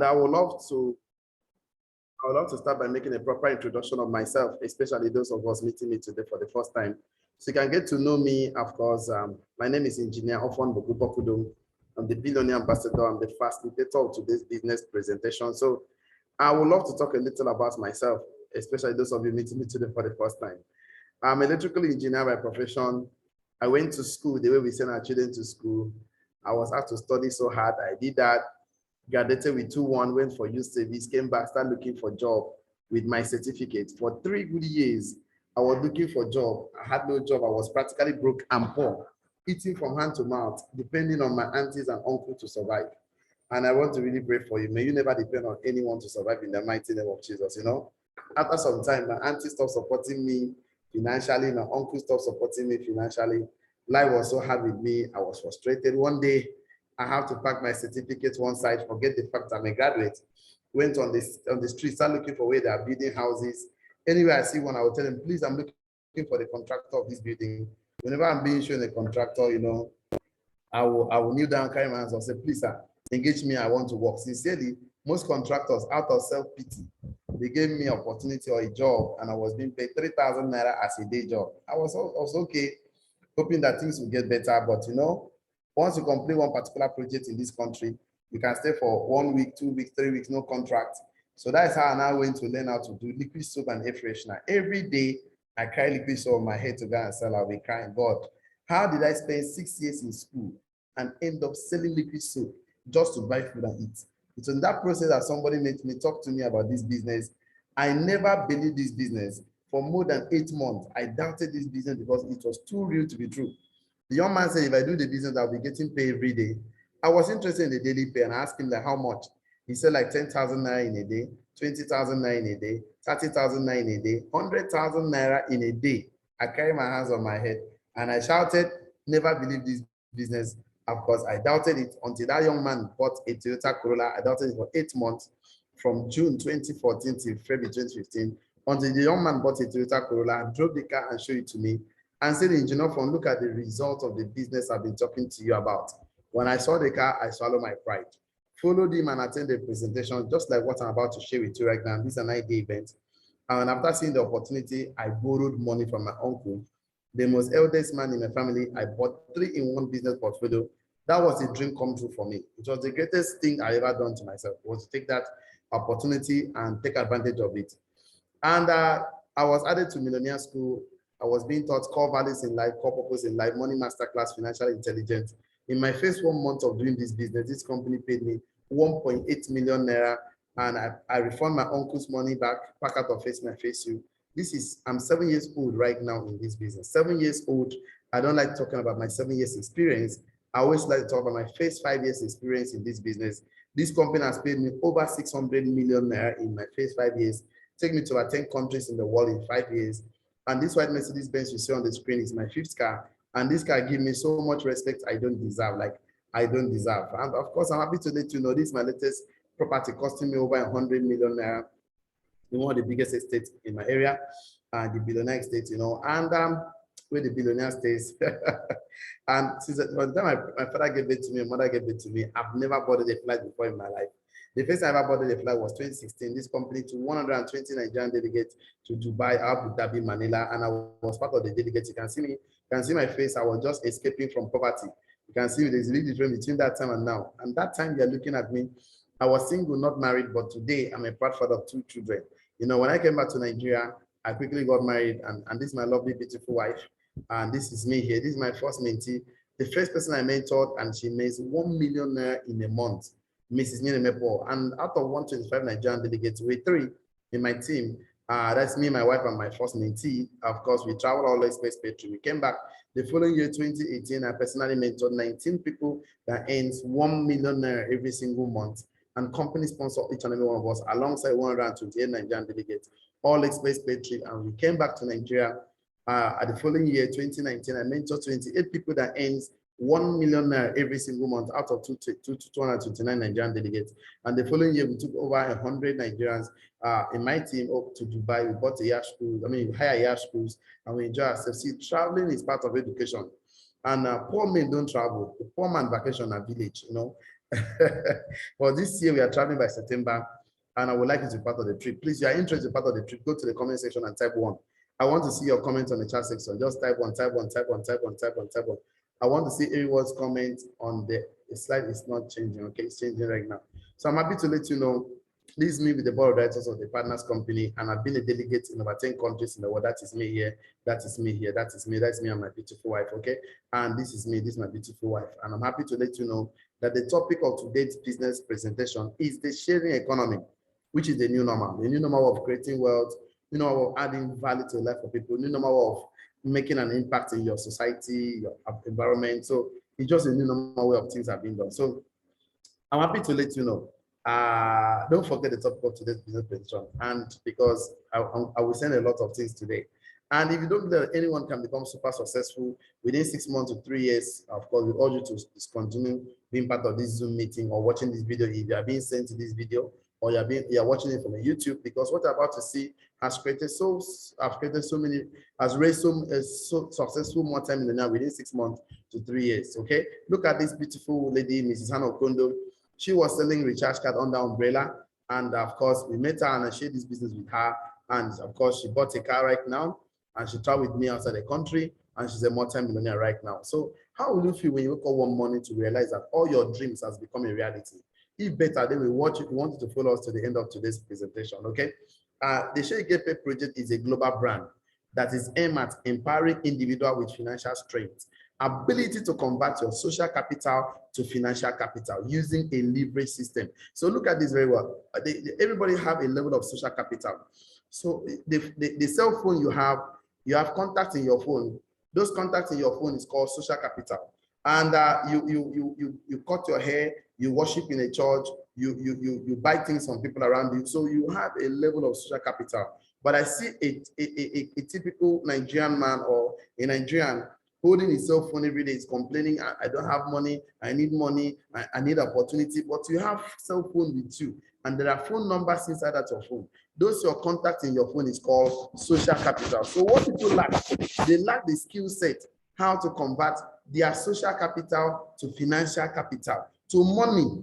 I would love to start by making a proper introduction of myself, especially those of us meeting me today for the first time. So you can get to know me, of course. My name is Engineer OKONDO. I'm the billionaire ambassador. I'm the facilitator of today's business presentation. So I would love to talk a little about myself, especially those of you meeting me today for the first time. I'm an electrical engineer by profession. I went to school the way we send our children to school. I was asked to study so hard. I did that. Graduated with 2-1, went for youth service, came back, started looking for a job with my certificate. For 3 good years, I was looking for a job. I had no job. I was practically broke and poor, eating from hand to mouth, depending on my aunties and uncles to survive. And I want to really pray for you. May you never depend on anyone to survive in the mighty name of Jesus, you know. After some time, my auntie stopped supporting me financially, my uncle stopped supporting me financially. Life was so hard with me. I was frustrated. One day, I have to pack my certificate one side, forget the fact I'm a graduate. Went on the street, start looking for where they are building houses. Anywhere I see one, I will tell them, please, I'm looking for the contractor of this building. Whenever I'm being shown a contractor, you know, I will kneel down, carry my hands and say, please, sir, engage me, I want to work. Sincerely, most contractors, out of self-pity, they gave me an opportunity or a job, and I was being paid 3,000 naira as a day job. I was okay, hoping that things will get better, but you know, once you complete one particular project in this country, you can stay for 1 week, 2 weeks, 3 weeks, no contract. So that's how I now went to learn how to do liquid soap and air freshener. Every day, I carry liquid soap on my head to go and sell. I'll be crying, God, how did I spend 6 years in school and end up selling liquid soap just to buy food and eat? It's in that process that somebody made me talk to me about this business. I never believed this business. For more than 8 months, I doubted this business because it was too real to be true. The young man said, if I do the business, I'll be getting paid every day. I was interested in the daily pay and I asked him like how much. He said like 10,000 naira in a day, 20,000 naira in a day, 30,000 naira in a day, 100,000 naira in a day. I carried my hands on my head and I shouted, never believe this business. Of course, I doubted it until that young man bought a Toyota Corolla. I doubted it for 8 months, from June 2014 till February 2015, until the young man bought a Toyota Corolla, drove the car and showed it to me, and said, engineer, from look at the result of the business I've been talking to you about. When I saw the car, I swallowed my pride. Followed him and attended the presentation, just like what I'm about to share with you right now. This is an idea event. And after seeing the opportunity, I borrowed money from my uncle, the most eldest man in my family. I bought 3-in-1 business portfolio. That was a dream come true for me. It was the greatest thing I ever done to myself, was to take that opportunity and take advantage of it. And I was added to Millionaire School. I was being taught core values in life, core purpose in life, money masterclass, financial intelligence. In my first 1 month of doing this business, this company paid me 1.8 million naira, and I refund my uncle's money back out of face my face you. I'm 7 years old right now in this business. 7 years old. I don't like talking about my 7 years experience. I always like to talk about my first 5 years experience in this business. This company has paid me over 600 million naira in my first 5 years. Take me to about 10 countries in the world in 5 years. And this white Mercedes Benz you see on the screen is my 5th car. And this car gives me so much respect I don't deserve, like I don't deserve. And of course, I'm happy to let you know this is my latest property, costing me over 100 million naira in one of the biggest estates in my area, the billionaire estate, you know, and where the billionaire stays. And since the time my father gave it to me, my mother gave it to me, I've never boarded a flight before in my life. The first time I ever boarded a flight was 2016. This company to 120 Nigerian delegates to Dubai, Abu Dhabi, Manila, and I was part of the delegates. You can see my face. I was just escaping from poverty. You can see there's a big difference between that time and now. And that time you're looking at me, I was single, not married, but today I'm a proud father of 2 children. You know, when I came back to Nigeria, I quickly got married, and this is my lovely, beautiful wife. And this is me here. This is my first mentee. The first person I mentored, and she makes 1 million naira in a month. Mrs. Ninemepo, and out of 125 Nigerian delegates, we're 3 in my team. That's me, my wife, and my first mentee. Of course, we traveled all the space petri. We came back the following year, 2018. I personally mentored 19 people that earns 1 million naira every single month, and company sponsor each and every one of us alongside 128 Nigerian delegates, all express petri. And we came back to Nigeria at the following year, 2019. I mentored 28 people that earns 1 million naira every single month out of 229 Nigerian delegates. And the following year, we took over 100 Nigerians in my team up to Dubai. We bought a yacht school, we hire yacht schools, and we enjoy ourselves. See, traveling is part of education. And poor men don't travel. The poor man vacation at village, you know. For this year, we are traveling by September, and I would like you to be part of the trip. Please, you are interested in part of the trip, go to the comment section and type 1. I want to see your comments on the chat section. Just type 1, type 1, type 1, type 1, type 1, type 1. I want to see everyone's comment on the slide. Is not changing, okay? It's changing right now. So I'm happy to let you know, this is me with the board of directors of the partners company, and I've been a delegate in over 10 countries in the world. That is me here, that is me here, that is me, that's me and my beautiful wife, okay? And this is me, this is my beautiful wife. And I'm happy to let you know that the topic of today's business presentation is the sharing economy, which is the new normal of creating wealth, new normal of adding value to the life of people, new normal of making an impact in your society, your environment. So it's just a new normal way of things are being done. So I'm happy to let you know. Don't forget the topic of today's business presentation, and because I will send a lot of things today. And if you don't believe that anyone can become super successful within 6 months to 3 years, of course, we urge you to discontinue being part of this Zoom meeting or watching this video. If you are being sent to this video, or you are watching it from a YouTube, because what you're about to see has created so many, has raised so successful multi-millionaire within 6 months to 3 years. Okay, look at this beautiful lady, Mrs. OKONDO. She was selling recharge card under umbrella, and of course we met her and I shared this business with her, and of course she bought a car right now, and she traveled with me outside the country, and she's a multi-millionaire right now. So how will you feel when you wake up one morning to realize that all your dreams has become a reality? If better, then we want you to follow us to the end of today's presentation, okay? The Share Get Paid project is a global brand that is aimed at empowering individuals with financial strength, ability to convert your social capital to financial capital using a leverage system. So look at this very well. Everybody have a level of social capital. So the cell phone you have contacts in your phone. Those contacts in your phone is called social capital. And you cut your hair, you worship in a church, you buy things from people around you. So you have a level of social capital. But I see a typical Nigerian man or a Nigerian holding his cell phone every day, is complaining, I don't have money, I need money, I need opportunity. But you have cell phone with you, and there are phone numbers inside that your phone. Those your contacts in your phone is called social capital. So what people lack, they lack the skill set how to convert their social capital to financial capital, to money.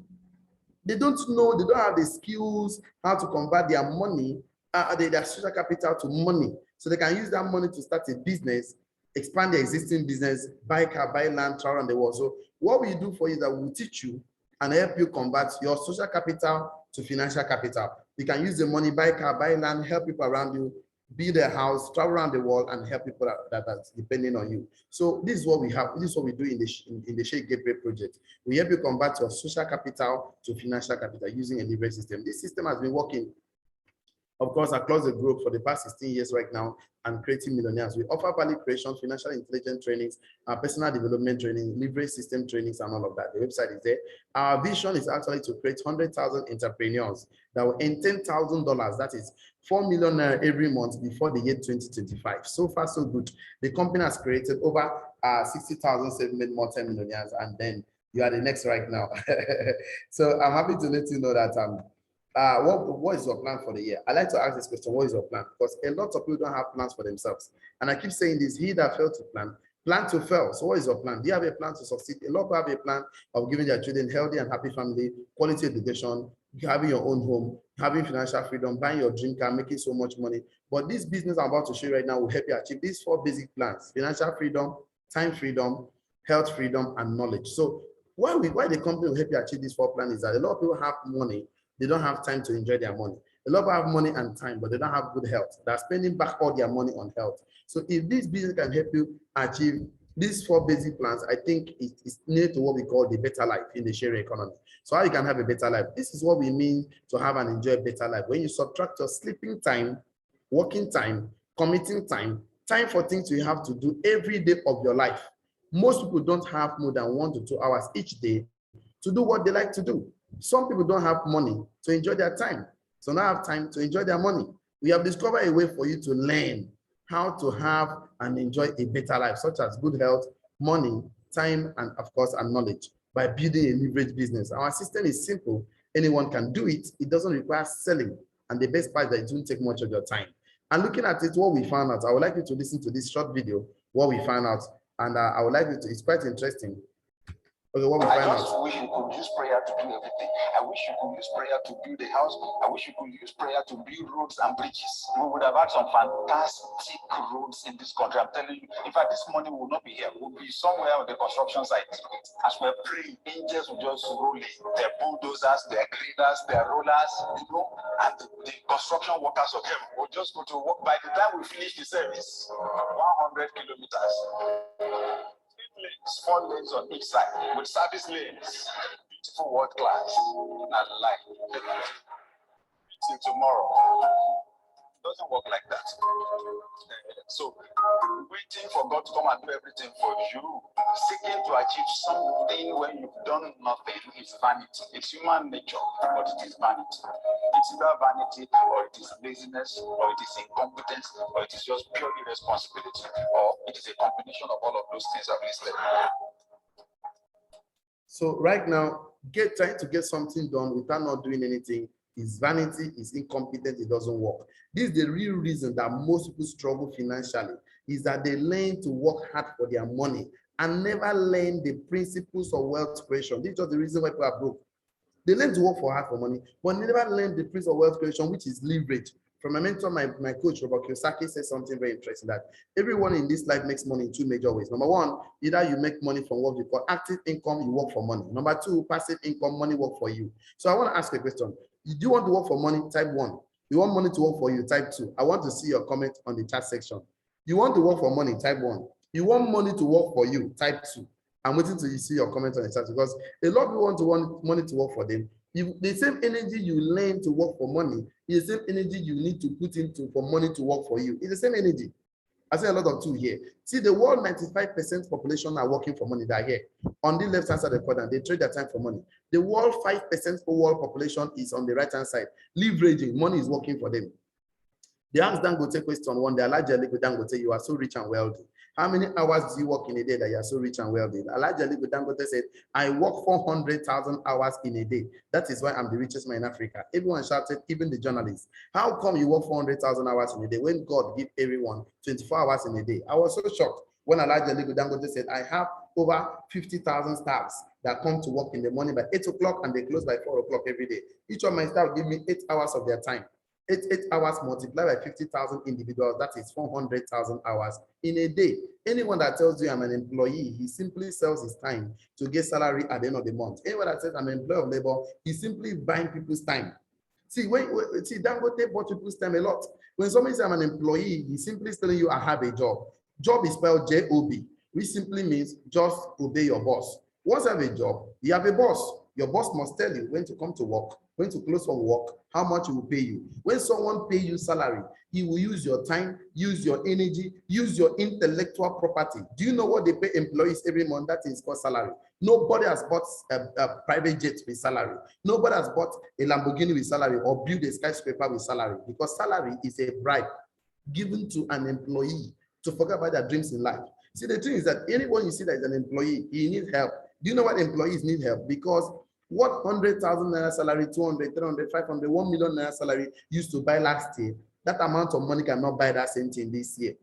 They don't know, they don't have the skills how to convert their money, their social capital to money. So they can use that money to start a business, expand their existing business, buy car, buy land, travel around the world. So what we do for you is that we'll teach you and help you convert your social capital to financial capital. You can use the money, buy car, buy land, help people around you, build a house, travel around the world, and help people that are depending on you. So this is what we have. This is what we do in the Share Gateway project. We help you convert your social capital to financial capital using a leverage system. This system has been working, of course, across the globe for the past 16 years right now, and creating millionaires. We offer value creation, financial intelligence trainings, personal development training, leverage system trainings, and all of that. The website is there. Our vision is actually to create 100,000 entrepreneurs that will earn $10,000. That is 4 million every month before the year 2025. So far, so good. The company has created over 60,000 self-made multi-millionaires, and then you are the next right now. So I'm happy to let you know that what is your plan for the year? I like to ask this question, what is your plan? Because a lot of people don't have plans for themselves. And I keep saying this, he that failed to plan to fail. So what is your plan? Do you have a plan to succeed? A lot of people have a plan of giving their children healthy and happy family, quality education, having your own home, having financial freedom, buying your dream car, making so much money. But this business I'm about to show you right now will help you achieve these 4 basic plans: financial freedom, time freedom, health freedom, and knowledge. So why the company will help you achieve these 4 plans is that a lot of people have money, they don't have time to enjoy their money. A lot of people have money and time, but they don't have good health. They're spending back all their money on health. So if this business can help you achieve these 4 basic plans, I think it's near to what we call the better life in the sharing economy. So how you can have a better life? This is what we mean to have and enjoy a better life. When you subtract your sleeping time, working time, commuting time, time for things you have to do every day of your life. Most people don't have more than 1 to 2 hours each day to do what they like to do. Some people don't have money to enjoy their time, so now have time to enjoy their money. We have discovered a way for you to learn how to have and enjoy a better life, such as good health, money, time, and of course, and knowledge, by building a leverage business. Our system is simple. Anyone can do it. It doesn't require selling. And the best part is that it won't take much of your time. And looking at it, what we found out, I would like you to listen to this short video, what we found out. And I would like you to, it's quite interesting. Okay, what we I find just out? wish you could use prayer to do everything. I wish you could use prayer to build a house. I wish you could use prayer to build roads and bridges. We would have had some fantastic roads in this country. I'm telling you. In fact, this money will not be here. We'll be somewhere on the construction site. As we're praying, angels will just roll in. Their bulldozers, their graders, their rollers, you know, and the construction workers of heaven will just go to work. By the time we finish the service, 100 kilometers. 4 lanes on each side with service lanes. Beautiful world class. And life. Till tomorrow. It doesn't work like that. So waiting for God to come and do everything for you, seeking to achieve something when you've done nothing is vanity. It's human nature, but it is vanity. It's either vanity, or it is laziness, or it is incompetence, or it is just pure irresponsibility, or it is a combination of all of those things I've listed. So right now, trying to get something done without not doing anything is vanity, is incompetent, it doesn't work. This is the real reason that most people struggle financially, is that they learn to work hard for their money and never learn the principles of wealth creation. This is just the reason why people are broke. They learn to work for hard for money, but they never learn the principle of wealth creation, which is leverage. From my mentor, my coach, Robert Kiyosaki, says something very interesting, that everyone in this life makes money in 2 major ways. Number one, either you make money from what you call active income, you work for money. Number two, passive income, money work for you. So I want to ask a question. Do you want to work for money? Type 1. You want money to work for you? Type 2. I want to see your comment on the chat section. You want to work for money? Type 1. You want money to work for you? Type 2. I'm waiting to see your comment on the chat, because a lot of people want money to work for them. The same energy you learn to work for money is the same energy you need to put into for money to work for you. It's the same energy. I say a lot of two here. See, the world 95% population are working for money. They're here. On the left hand side of the quadrant, they trade their time for money. The world 5% world population is on the right hand side. Leveraging, money is working for them. They asked Dangote question one day, Elijah Dangote, you are so rich and wealthy. How many hours do you work in a day that you are so rich and wealthy? Elijah Dangote said, I work 400,000 hours in a day. That is why I'm the richest man in Africa. Everyone shouted, even the journalists. How come you work 400,000 hours in a day when God give everyone 24 hours in a day? I was so shocked when Elijah Dangote said, I have over 50,000 staffs that come to work in the morning by 8 o'clock and they close by 4 o'clock every day. Each of my staff give me 8 hours of their time. 8 hours multiplied by 50,000 individuals, that is 400,000 hours in a day. Anyone that tells you I'm an employee, he simply sells his time to get salary at the end of the month. Anyone that says I'm an employee of labor, he's simply buying people's time. See, see, Dangote bought people's time a lot. When somebody says I'm an employee, he's simply telling you I have a job. Job is spelled J-O-B, which simply means just obey your boss. Once you have a job, you have a boss. Your boss must tell you when to come to work, when to close from work, how much he will pay you. When someone pays you salary, he will use your time, use your energy, use your intellectual property. Do you know what they pay employees every month? That is called salary. Nobody has bought a private jet with salary. Nobody has bought a Lamborghini with salary or built a skyscraper with salary, because salary is a bribe given to an employee to forget about their dreams in life. See, the thing is that anyone you see that is an employee, he needs help. Do you know what employees need help? Because what 100,000 naira salary, 200, 300, 500, 1 million naira salary used to buy last year, that amount of money cannot buy that same thing this year.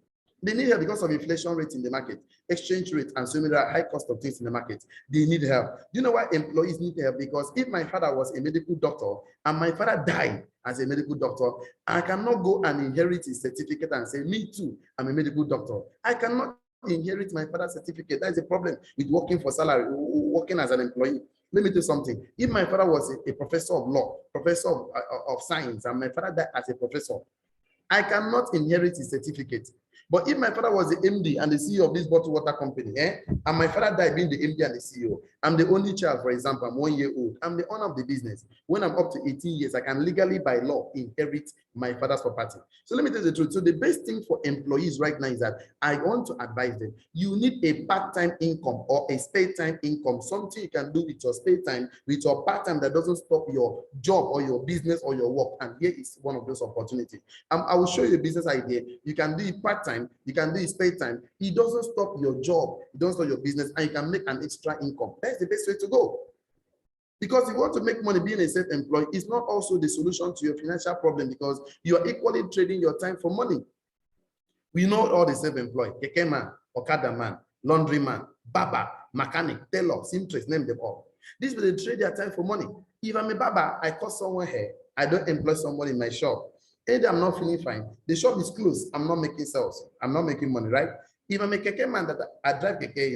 They need help because of inflation rate in the market, exchange rate, and so many high cost of things in the market. They need help. Do you know why employees need help? Because if my father was a medical doctor and my father died as a medical doctor, I cannot go and inherit his certificate and say, me too, I'm a medical doctor. I cannot inherit my father's certificate. That is a problem with working for salary, working as an employee. Let me tell you something. If my father was a professor of law, professor of science, and my father died as a professor, I cannot inherit his certificate. But if my father was the MD and the CEO of this bottled water company, and my father died being the MD and the CEO, I'm the only child, for example, I'm 1 year old, I'm the owner of the business. When I'm up to 18 years, I can legally, by law, inherit my father's property. So let me tell you the truth. So the best thing for employees right now is that I want to advise them. You need a part-time income or a spare time income, something you can do with your spare time, with your part-time that doesn't stop your job or your business or your work. And here is one of those opportunities. I will show you a business idea. You can do it part-time, you can do it spare time. It doesn't stop your job, it doesn't stop your business, and you can make an extra income. That's the best way to go. Because if you want to make money being a self-employed, it's not also the solution to your financial problem, because you are equally trading your time for money. We know all the self-employed, keke man, okada man, laundry man, barber. mechanic, tailor, seamstress, name them all. This will trade their time for money. If I'm a barber, I cut someone hair, I don't employ somebody in my shop. Either I'm not feeling fine, the shop is closed, I'm not making sales, I'm not making money, right? If I'm a keke man that I drive keke,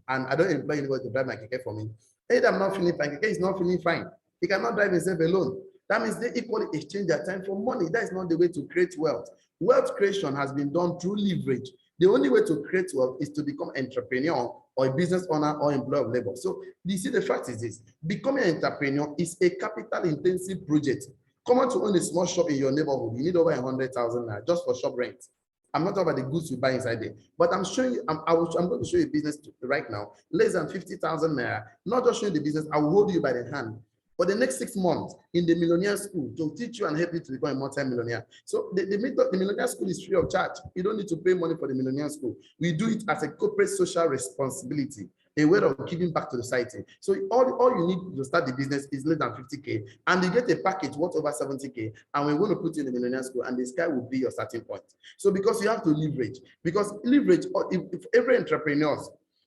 and I don't employ anybody to drive my keke for me, either I'm not feeling fine, keke is not feeling fine. He cannot drive himself alone. That means they equally exchange their time for money. That is not the way to create wealth. Wealth creation has been done through leverage. The only way to create wealth is to become an entrepreneur or a business owner or employee of labor. So you see, the fact is this: becoming an entrepreneur is a capital-intensive project. Come on to own a small shop in your neighborhood. You need over 100,000 just for shop rent. I'm not talking about the goods you buy inside there, but I'm showing you. I'm going to show you a business right now, less than 50,000 naira. Not just showing the business. I will hold you by the hand for the next 6 months in the millionaire school to teach you and help you to become a multi-millionaire. So the millionaire school is free of charge. You don't need to pay money for the millionaire school. We do it as a corporate social responsibility, a way of giving back to the society. So all you need to start the business is less than 50K, and you get a package worth over 70K, and we're going to put you in the millionaire school, and the sky will be your starting point. So because you have to leverage, if every entrepreneur,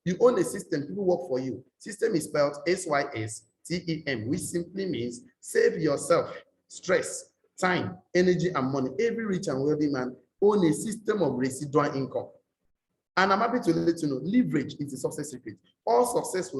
you own a system, people work for you. System is spelled SYSTEM, which simply means save yourself stress, time, energy, and money. Every rich and wealthy man owns a system of residual income. And I'm happy to let you know, leverage is the success secret. All successful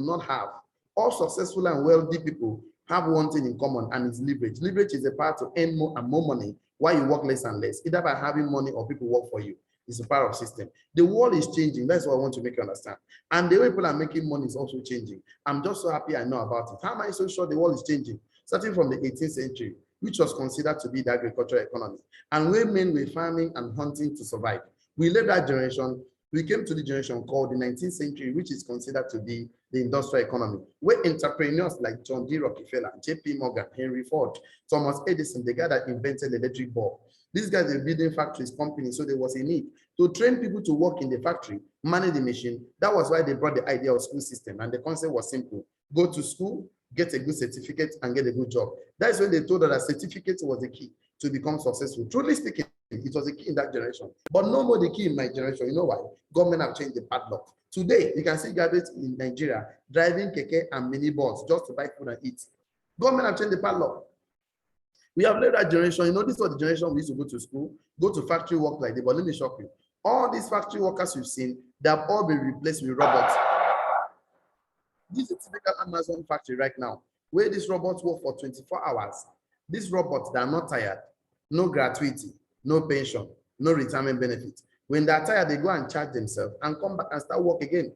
and wealthy people have one thing in common, and it's leverage. Leverage is a power to earn more and more money while you work less and less, either by having money or people work for you. It's a power of system. The world is changing. That's what I want to make you understand. And the way people are making money is also changing. I'm just so happy I know about it. How am I so sure the world is changing? Starting from the 18th century, which was considered to be the agricultural economy, and where men were farming and hunting to survive. We left that generation. We came to the generation called the 19th century, which is considered to be the industrial economy, where entrepreneurs like John D. Rockefeller, J.P. Morgan, Henry Ford, Thomas Edison, the guy that invented the electric bulb. These guys were building factories, companies, so there was a need to train people to work in the factory, manage the machine. That was why they brought the idea of school system, and the concept was simple: go to school, get a good certificate, and get a good job. That's when they told us that certificate was the key to become successful. Truly speaking, it was a key in that generation, but no more the key in my generation. You know why? Government have changed the padlock. Today, you can see graduates in Nigeria driving keke and minibus just to buy food and eat. Government have changed the padlock. We have led that generation. This was the generation we used to go to school, go to factory work like this. But let me shock you. All these factory workers you've seen, they have all been replaced with robots. This is a typical Amazon factory right now, where these robots work for 24 hours. These robots, they are not tired, no gratuity, no pension, no retirement benefits. When they're tired, they go and charge themselves and come back and start work again.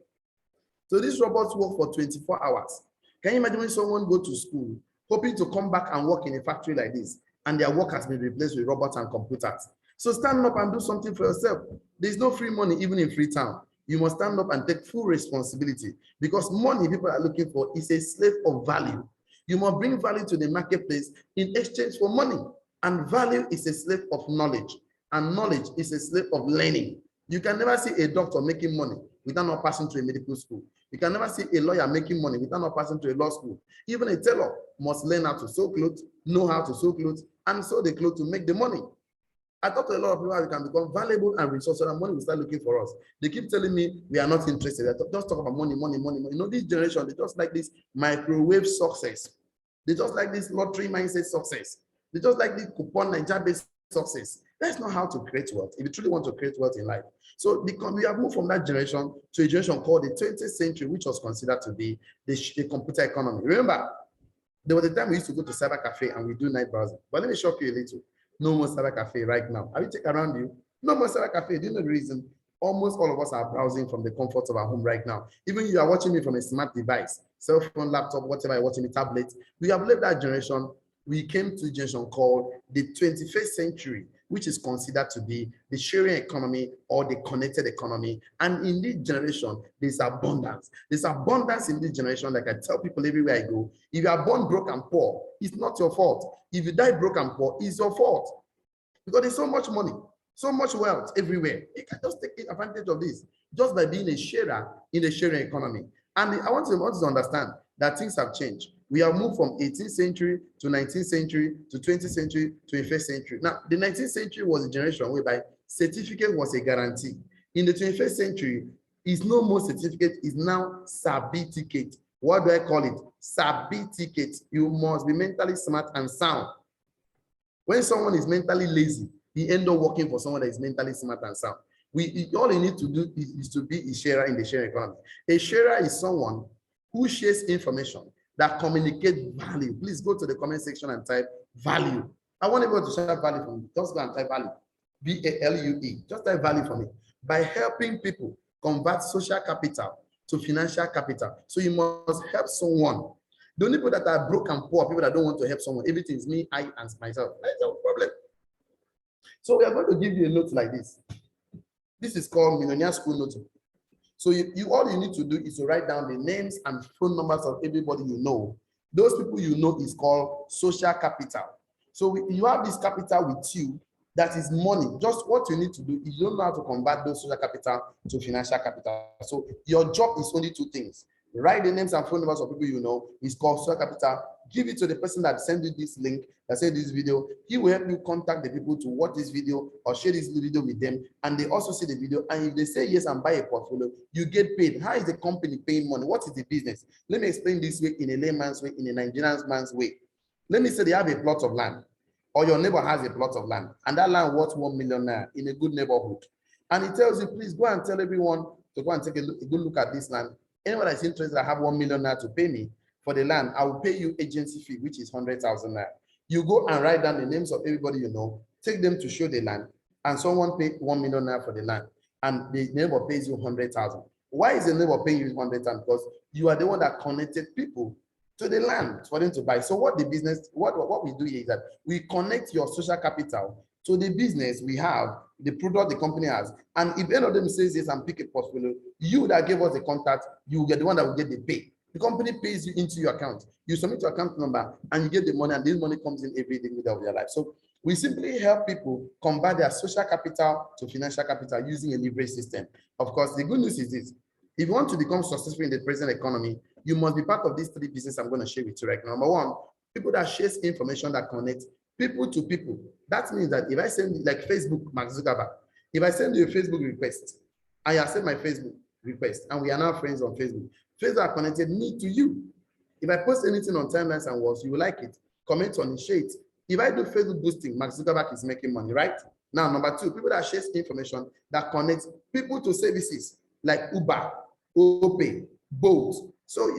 So these robots work for 24 hours. Can you imagine when someone go to school, hoping to come back and work in a factory like this, and their work has been replaced with robots and computers? So stand up and do something for yourself. There's no free money, even in Freetown. You must stand up and take full responsibility, because money people are looking for is a slave of value. You must bring value to the marketplace in exchange for money. And value is a slave of knowledge. And knowledge is a slave of learning. You can never see a doctor making money without not passing through a medical school. You can never see a lawyer making money without not passing through a law school. Even a tailor must learn how to sew clothes, know how to sew clothes, and sew the clothes to make the money. I talk to a lot of people how we can become valuable and resourceful, and money will start looking for us. They keep telling me we are not interested. Just talk about money, money, money, money. This generation, they just like this microwave success. They just like this lottery mindset success. They just like this coupon Nigeria-based success. That's not how to create wealth if you truly want to create wealth in life. So we have moved from that generation to a generation called the 20th century, which was considered to be the computer economy. Remember, there was a time we used to go to cyber cafe and we do night browsing. But let me shock you a little. No more cyber cafe right now. Have you checked around you? No more cyber cafe. Do you know the reason? Almost all of us are browsing from the comfort of our home right now. Even you are watching me from a smart device, cell phone, laptop, whatever you're watching, the tablet. We have left that generation. We came to a generation called the 21st century, which is considered to be the sharing economy or the connected economy. And in this generation, there's abundance. There's abundance in this generation. Like I tell people everywhere I go, if you are born broke and poor, it's not your fault. If you die broke and poor, it's your fault. Because there's so much money, so much wealth everywhere. You can just take advantage of this just by being a sharer in the sharing economy. And I want to understand that things have changed. We have moved from 18th century to 19th century to 20th century to 21st century. Now, the 19th century was a generation whereby certificate was a guarantee. In the 21st century, It's no more certificate, it's now certificate. What do I call it? Certificate. You must be mentally smart and sound. When someone is mentally lazy, he ends up working for someone that is mentally smart and sound. All you need to do is to be a sharer in the sharing economy. A sharer is someone who shares information that communicates value. Please go to the comment section and type value. I want everyone to share value for me. Just go and type value. VALUE. Just type value for me. By helping people convert social capital to financial capital. So you must help someone. The only people that are broke and poor, people that don't want to help someone, everything is me, I, and myself. That's no problem. So we are going to give you a note like this. This is called Millionaire School Note. So all you need to do is to write down the names and phone numbers of everybody you know. Those people you know is called social capital. So you have this capital with you that is money. Just what you need to do is you don't know how to convert those social capital to financial capital. So your job is only two things. Write the names and phone numbers of people you know. It's called social capital. Give it to the person that sent you this link, that said this video. He will help you contact the people to watch this video or share this video with them. And they also see the video. And if they say yes and buy a portfolio, you get paid. How is the company paying money? What is the business? Let me explain this way in a layman's way, in a Nigerian man's way. Let me say they have a plot of land, or your neighbor has a plot of land, and that land worth 1 million naira in a good neighborhood. And he tells you, please go and tell everyone to go and take a good look at this land. Anyone that's interested, I have 1 million naira to pay me for the land. I will pay you agency fee, which is 100,000 naira. You go and write down the names of everybody you know, take them to show the land, and someone pay 1 million naira for the land, and the neighbor pays you 100,000. Why is the neighbor paying you 100,000? Because you are the one that connected people to the land for them to buy. So what the business, what we do here is that we connect your social capital to the business we have, the product the company has. And if any of them says yes and pick a portfolio, you that gave us the contact, you will get the one that will get the pay. The company pays you into your account. You submit your account number and you get the money, and this money comes in every day of your life. So we simply help people convert their social capital to financial capital using a leverage system. Of course, the good news is this: if you want to become successful in the present economy, you must be part of these three businesses I'm going to share with you right now. Number one, people that share information that connect people to people. That means that if I send, like Facebook, Mark Zuckerberg, if I send you a Facebook request, I accept my Facebook request, and we are now friends on Facebook. Facebook connected me to you. If I post anything on timelines and walls, you will like it, comment on it, share it. If I do Facebook boosting, Mark Zuckerberg is making money, right? Now, number two, people that share information that connect people to services like Uber, OPay, Bolt. So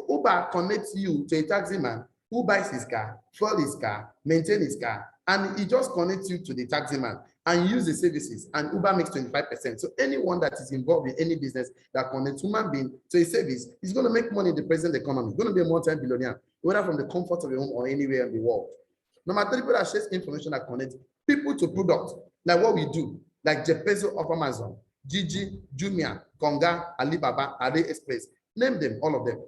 Uber connects you to a taxi man who buys his car, fuel his car, maintain his car, and he just connects you to the taxi man and use the services, and Uber makes 25%. So anyone that is involved in any business that connects human being to a service is going to make money in the present economy. Going to be a multi-billionaire, whether from the comfort of your home or anywhere in the world. Number three, people that share information that connects people to products, like what we do, like Jeff Bezos of Amazon, Gigi, Jumia, Konga, Alibaba, AliExpress, name them, all of them.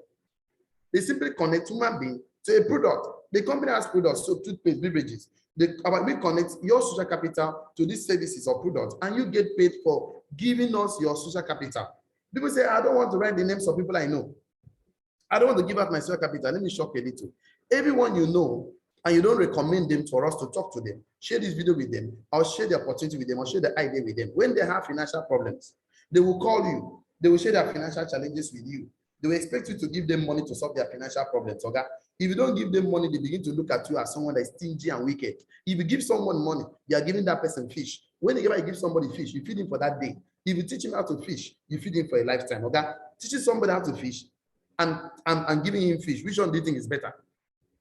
They simply connect human being to a product. The company has products, so toothpaste, beverages. We connect your social capital to these services or products, and you get paid for giving us your social capital. People say, I don't want to write the names of people I know. I don't want to give out my social capital. Let me shock you a little. Everyone you know, and you don't recommend them for us to talk to them, share this video with them, or share the opportunity with them, or share the idea with them. When they have financial problems, they will call you. They will share their financial challenges with you. They will expect you to give them money to solve their financial problems. Okay? If you don't give them money, they begin to look at you as someone that is stingy and wicked. If you give someone money, you are giving that person fish. When you give somebody fish, you feed him for that day. If you teach him how to fish, you feed him for a lifetime. Okay? Teaching somebody how to fish and giving him fish, which one do you think is better?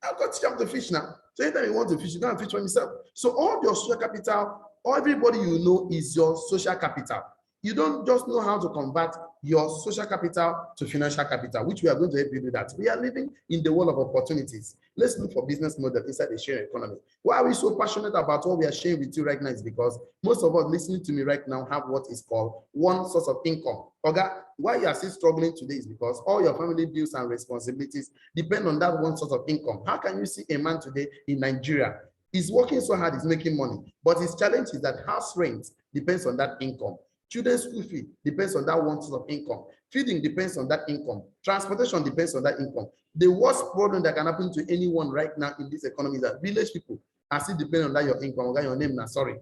I've got to teach him to fish now. So anytime you want to fish, you can fish for himself. So all your social capital, or everybody you know is your social capital. You don't just know how to convert your social capital to financial capital, which we are going to help you do that. We are living in the world of opportunities. Let's look for business model inside the sharing economy. Why are we so passionate about what we are sharing with you right now is because most of us listening to me right now have what is called one source of income. Okay? Why you are still struggling today is because all your family bills and responsibilities depend on that one source of income. How can you see a man today in Nigeria? He's working so hard, he's making money, but his challenge is that house rent depends on that income. Children's school fee depends on that one source of income. Feeding depends on that income. Transportation depends on that income. The worst problem that can happen to anyone right now in this economy is that village people are still depending on that your income. Okay, your name now, sorry. You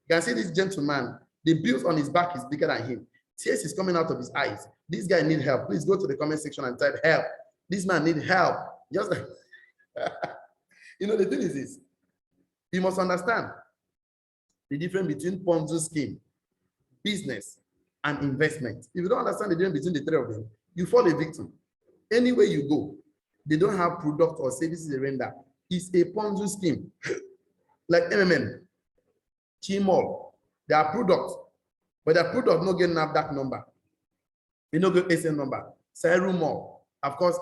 can see this gentleman, the bills on his back is bigger than him. Tears is coming out of his eyes. This guy needs help. Please go to the comment section and type help. This man needs help. Just like, the thing is this. You must understand the difference between Ponzi scheme, business, and investment. If you don't understand the difference between the three of them, you fall a victim. Anywhere you go, they don't have product or services they render. It's a Ponzi scheme. Like MMM, Chimol, they are products, but their product no get that number. You no get SN number. Sairu Mall, of course,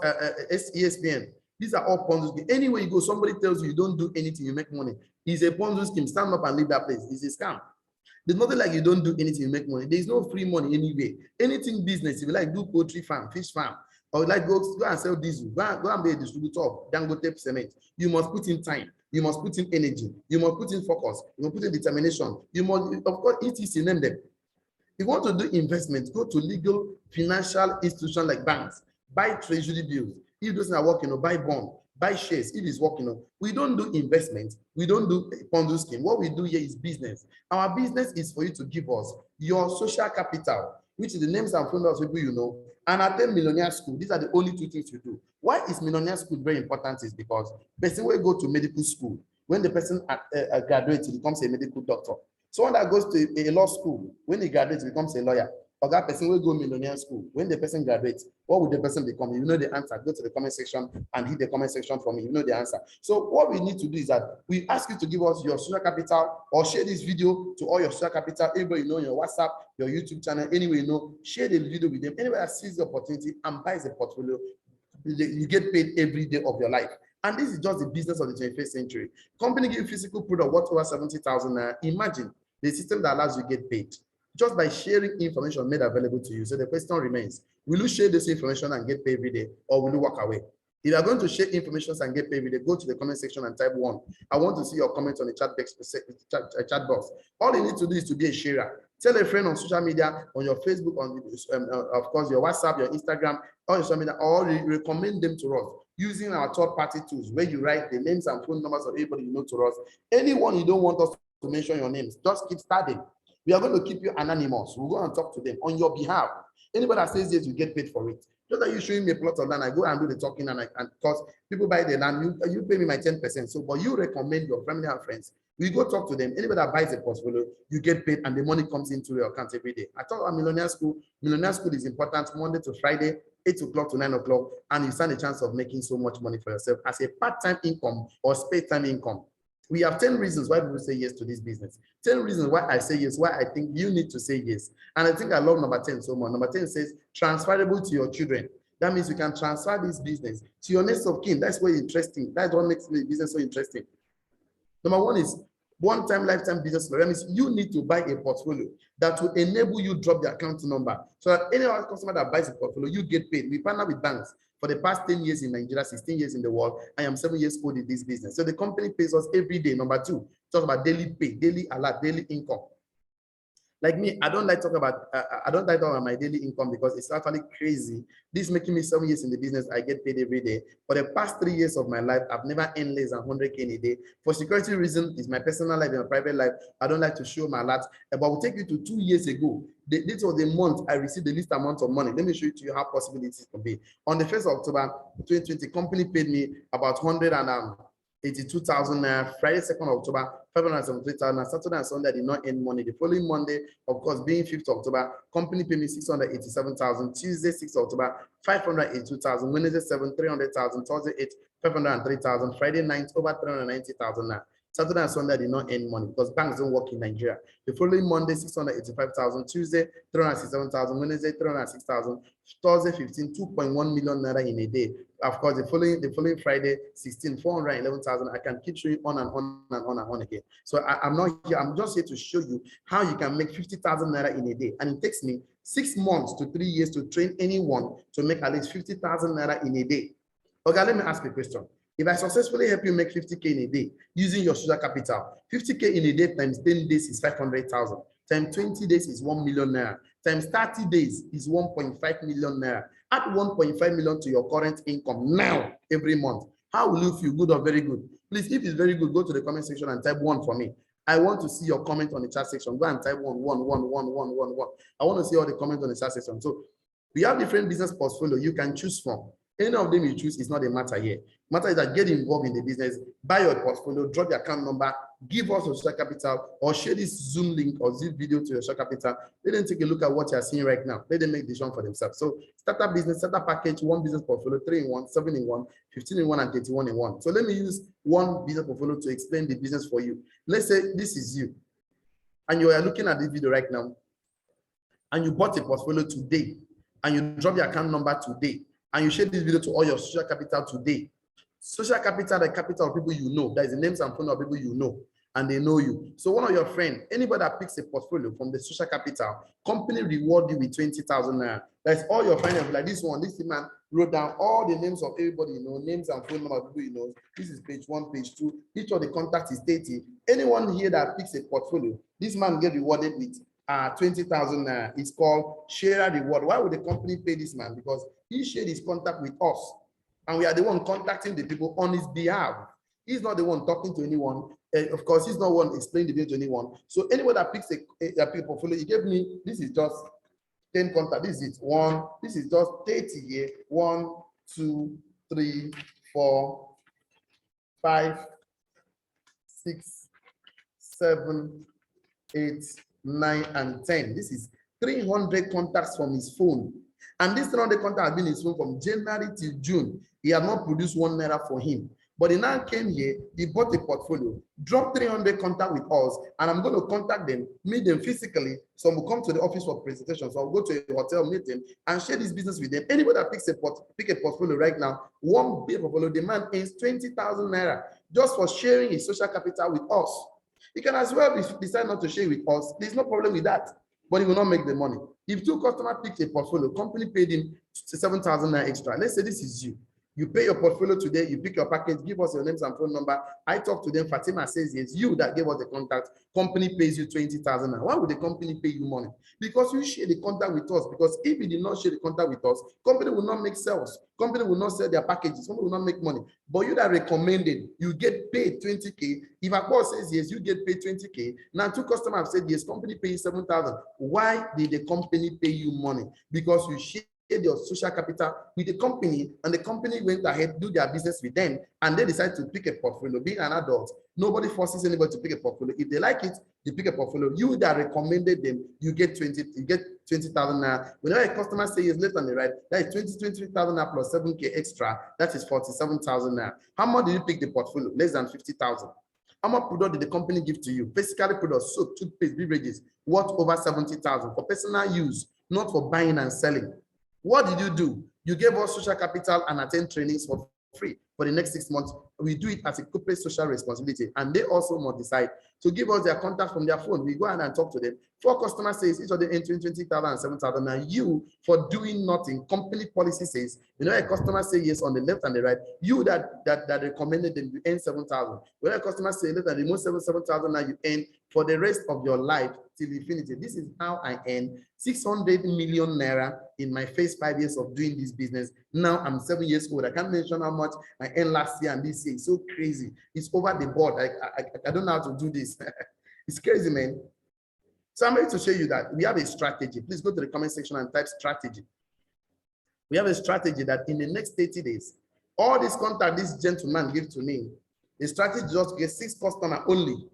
ESPN. These are all Ponzi schemes. Anywhere you go, somebody tells you don't do anything, you make money. It's a Ponzi scheme. Stand up and leave that place. It's a scam. There's nothing like you don't do anything, you make money. There's no free money anyway. Anything business, if you like do poultry farm, fish farm, or like go and sell diesel, go and be a distributor of Dangote cement. You must put in time. You must put in energy. You must put in focus. You must put in determination. You must, of course, ETC, name them. If you want to do investment, go to legal financial institutions like banks. Buy treasury bills. If those are working, buy bond, buy shares. If it's working, we don't do investment. We don't do Ponzi scheme. What we do here is business. Our business is for you to give us your social capital, which is the names and phone numbers of people you know, and attend millionaire school. These are the only two things you do. Why is millionaire school very important? Is because person will go to medical school. When the person graduates, he becomes a medical doctor. Someone that goes to a law school, when he graduates, becomes a lawyer. Or that person will go millionaire school. When the person graduates, what would the person become? You know the answer. Go to the comment section and hit the comment section for me. You know the answer. So what we need to do is that we ask you to give us your social capital or share this video to all your social capital. Everybody you know, your WhatsApp, your YouTube channel, anyway you know, share the video with them. Anybody that sees the opportunity and buys the portfolio, you get paid every day of your life. And this is just the business of the 21st century. Company give you physical product worth over 70,000. Imagine the system that allows you to get paid just by sharing information made available to you. So the question remains, will you share this information and get paid every day, or will you walk away? If you are going to share information and get paid every day, go to the comment section and type 1. I want to see your comments on the chat box. All you need to do is to be a sharer. Tell a friend on social media, on your Facebook, on of course your WhatsApp, your Instagram, or your social media, or recommend them to us using our third-party tools where you write the names and phone numbers of everybody you know to us. Anyone you don't want us to mention your names, just keep starting. We are going to keep you anonymous. We'll go and talk to them on your behalf. Anybody that says yes, you get paid for it. Just like you showing me a plot of land, I go and do the talking, and because people buy the land, you pay me my 10%. So, but you recommend your family and friends. We go talk to them. Anybody that buys a portfolio, you get paid, and the money comes into your account every day. I talk about millionaire school. Millionaire school is important Monday to Friday, 8 o'clock to 9 o'clock, and you stand a chance of making so much money for yourself as a part-time income or spare-time income. We have 10 reasons why people say yes to this business. 10 reasons why I say yes, why I think you need to say yes. And I think I love number 10 so much. Number 10 says transferable to your children. That means you can transfer this business to your next of kin. That's very interesting. That's what makes the business so interesting. Number 1 is one-time lifetime business. That means you need to buy a portfolio that will enable you drop the account number. So that any other customer that buys a portfolio, you get paid. We partner with banks. For the past 10 years in Nigeria, 16 years in the world, I am 7 years old in this business. So the company pays us every day. Number 2, talk about daily pay, daily alert, daily income. Like me, I don't like talking about my daily income because it's actually crazy. This is making me 7 years in the business. I get paid every day. For the past 3 years of my life, I've never earned less than 100K in a day. For security reasons, it's my personal life and my private life. I don't like to show my alerts. But we'll take you to 2 years ago. This was the month I received the least amount of money. Let me show you to you how possible it can be. On the 1st of October 2020, company paid me about 182,000 naira. Friday, 2nd of October, 573,000. Saturday and Sunday, I did not earn money. The following Monday, of course, being 5th of October, company paid me 687,000. Tuesday, 6th of October, 582,000. Wednesday, 7th, 300,000. Thursday, 8th, 503,000. Friday, 9th, over 390,000 naira. Saturday and Sunday, I did not earn money because banks don't work in Nigeria. The following Monday, 685,000. Tuesday, 367,000. Wednesday, 306,000. Thursday, 15, 2.1 million naira in a day. Of course, the following Friday, 16, 411,000. I can keep showing on and on and on and on again. So I'm not here. I'm just here to show you how you can make 50,000 naira in a day. And it takes me 6 months to 3 years to train anyone to make at least 50,000 naira in a day. Okay, let me ask you a question. If I successfully help you make 50K in a day using your social capital, 50K in a day times 10 days is 500,000. Times 20 days is 1 million naira. Times 30 days is 1.5 million naira. Add 1.5 million to your current income now every month. How will you feel, good or very good? Please, if it's very good, go to the comment section and type 1 for me. I want to see your comment on the chat section. Go and type 1. I want to see all the comments on the chat section. So we have different business portfolio you can choose from. Any of them you choose is not a matter here. Matter is that get involved in the business, buy your portfolio, drop your account number, give us your share capital, or share this Zoom link or Zoom video to your share capital. Let them take a look at what you're seeing right now. Let them make decision for themselves. So startup business, startup package, one business portfolio, 3-in-1, 7-in-1, 15-in-1, and 31-in-1. So let me use one business portfolio to explain the business for you. Let's say this is you, and you are looking at this video right now, and you bought a portfolio today, and you drop your account number today, and you share this video to all your social capital today. Social capital, the capital of people you know. That is the names and phone of people you know, and they know you. So one of your friends, anybody that picks a portfolio from the social capital, company reward you with 20,000 naira. That's all your friends like this one. This man wrote down all the names of everybody you know, names and phone number of people you know. This is page 1, page 2. Each of the contacts is 30. Anyone here that picks a portfolio, this man get rewarded with 20,000 naira. It's called share reward. Why would the company pay this man? Because he shared his contact with us, and we are the one contacting the people on his behalf. He's not the one talking to anyone. Of course, he's not one explaining the video to anyone. So anyone that picks a portfolio, he gave me, this is just 10 contacts. This is one. This is just 30 here. 1, 2, 3, 4, 5, 6, 7, 8, 9, and 10. This is 300 contacts from his phone. And this 300 contacts have been his phone from January till June. He had not produced 1 naira for him. But he now came here, he bought a portfolio, dropped 300 contacts with us, and I'm going to contact them, meet them physically. Some will come to the office for presentation. So I'll go to a hotel, meet them, and share this business with them. Anybody that pick a portfolio right now, one big portfolio, the man earns 20,000 naira just for sharing his social capital with us. He can as well decide not to share with us. There's no problem with that, but he will not make the money. If 2 customers pick a portfolio, company paid him 7,000 naira extra. Let's say this is you. You pay your portfolio today, you pick your package, give us your names and phone number. I talk to them, Fatima says yes, you that gave us the contact, company pays you 20,000 naira. Why would the company pay you money? Because you share the contact with us. Because if you did not share the contact with us, company will not make sales. Company will not sell their packages. Company will not make money. But you that recommended, you get paid 20K. If a boss says yes, you get paid 20K. Now 2 customers have said yes, company pays 7,000. Why did the company pay you money? Because you share your social capital with the company, and the company went ahead, do their business with them, and they decide to pick a portfolio. Being an adult, nobody forces anybody to pick a portfolio. If they like it, they pick a portfolio. You that recommended them, you get 20,000 naira. Whenever a customer says yes, left and the right, that is 20,000 naira plus 7K extra. That is 47,000 naira. How much did you pick the portfolio? Less than 50,000. How much product did the company give to you? Basically, products, soap, toothpaste, beverages, worth over 70,000 for personal use, not for buying and selling. What did you do? You gave us social capital and attend trainings for free for the next 6 months. We do it as a corporate social responsibility, and they also must decide to give us their contact from their phone. We go ahead and talk to them. 4 customers says each of them entering 20,000 and 7,000. Now you, for doing nothing, company policy says, you know, a customer say yes on the left and the right, you that recommended them, you earn 7,000. When a customer say left and remove 7,000, now you earn for the rest of your life till infinity. This is how I earn 600 million naira in my first 5 years of doing this business. Now I'm 7 years old. I can't mention how much I earned last year and this year. It's so crazy. It's over the board. I don't know how to do this. It's crazy, man. So I'm going to show you that we have a strategy. Please go to the comment section and type strategy. We have a strategy that in the next 30 days, all this contact this gentleman gave to me, the strategy just get 6 customers only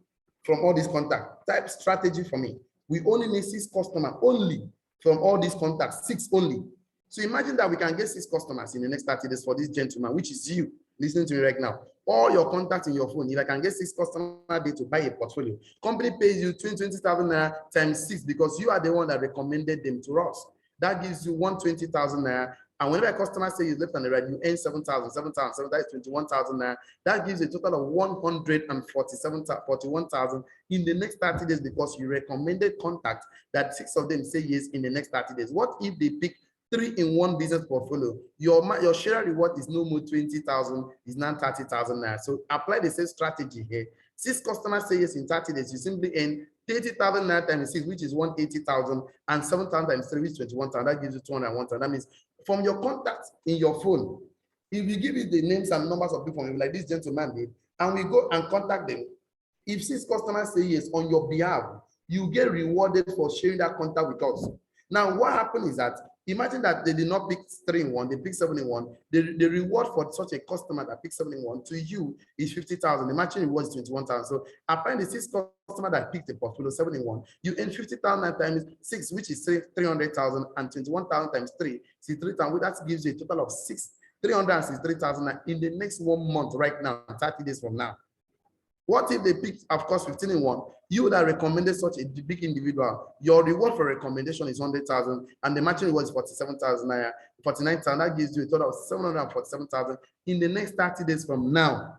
from all these contacts. Type strategy for me. We only need 6 customers only from all these contacts, 6 only. So imagine that we can get 6 customers in the next 30 days for this gentleman, which is you listening to me right now. All your contacts in your phone, if I can get 6 customers there to buy a portfolio, company pays you 20,000 naira times 6 because you are the one that recommended them to us. That gives you 120,000 naira. And whenever a customer says left and the right, you earn 7,000, 7,000, that is 21,000 naira. That gives a total of 141,000 in the next 30 days because you recommended contacts that 6 of them say yes in the next 30 days. What if they pick 3-in-1 business portfolio? Your share reward is no more 20,000, is now 30,000 naira. So apply the same strategy here. 6 customers say yes in 30 days, you simply earn 30,000 naira times 6, which is 180,000, and 7,000 times 3, which is 21,000. That gives you 201,000. That means from your contacts in your phone, if you give it the names and numbers of people, like this gentleman did, and we go and contact them, If 6 customers say yes on your behalf, you get rewarded for sharing that contact with us. Now, what happened is that imagine that they did not pick 3 in 1, they picked 7 in 1. The reward for such a customer that picked 7 in 1 to you is 50,000. The matching reward is 21,000. So apparently, 6 customers that picked the portfolio 7 in 1, you earn 50,000 times 6, which is 300,000, and 21,000 times 3, 63,000. That gives you a total of 363,000 in the next 1 month right now, 30 days from now. What if they picked, of course, 15 in 1? You that recommended such a big individual, your reward for recommendation is 100,000, and the matching reward is 47,000, 49,000. That gives you a total of 747,000 in the next 30 days from now.